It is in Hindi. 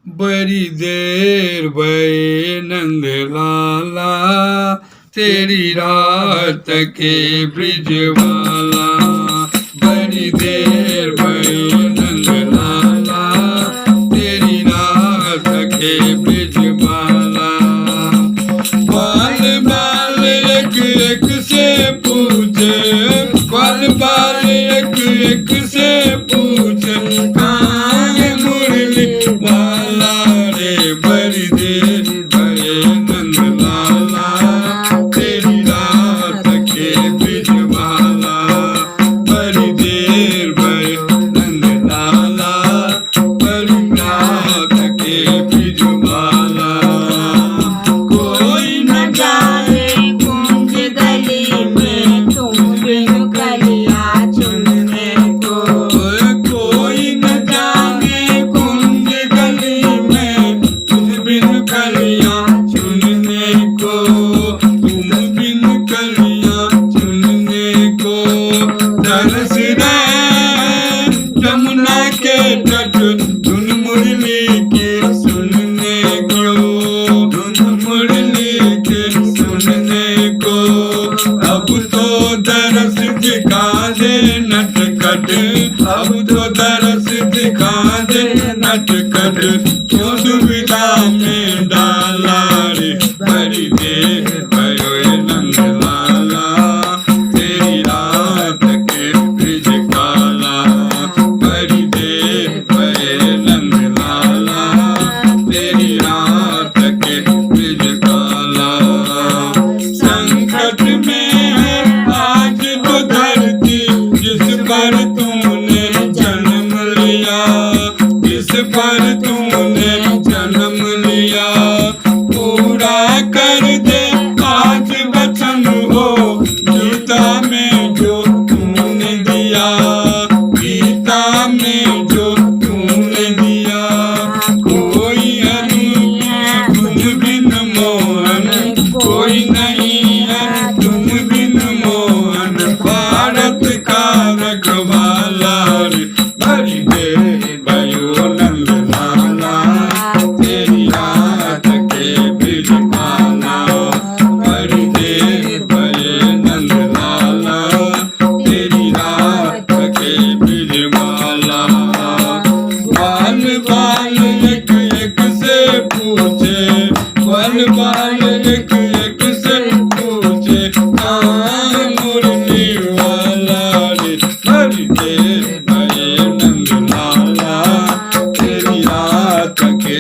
बड़ी देर भई नंद लाला, तेरी रात के ब्रिज वाला। बड़ी देर भई नंद लाला, तेरी रात के ब्रिज वाला। बाल बाल एक एक से पूछे, बाल बाल एक एक से पूछे, कहाँ है मुरली वाला रे। बड़ी देर भये नंद लाला, तेरी रात के ब्रिज वाला। बड़ी देर भये नंद लाला, बड़ी रात के ब्रिज वाला। कोई न जाए कुंज गली में, तुम बिनु कलियां चुनने को। कोई न जाने कुंज गली में, तुम बिन कलियां चुनने को। तुम बिन कलियां चुनने को। तरस रहे यमुना के तट, धुन मुरली की सुनने को। धुन मुरली की सुनने को। अब तो दरस दिखा दे नटखट, अब तो दरस दिखा दे नटखट। क्यों दुविधा में डाला रे। बड़ी देर भये नंद लाला, तेरी रात के ब्रिज काला। बड़ी देर भये नंद लाला, तेरी रात के ब्रिज काला। संकट में है आज तो धरती, जिस पर तूने जन्म लिया, जिस पर तूने जन्म लिया। पूरा कर दे आज वचन हो, गीता में जो तूने दिया, गीता में जो तूने दिया। कोई है तुम बिन मोहन, कोई नहीं है तुम बिन मोहन। भारत का रखवाला रे। बड़ी देर भयो नंद लाला, तेरी रात के ब्रिज वाला। बड़ी देर भये नंद लाला, तेरी रात के ब्रिज वाला। बाल बाल एक एक से पूछे, बाल बाल एक एक से पूछे, कहाँ मुरली वाला रे। बड़ी देर भये नंद लाला, तेरी रात के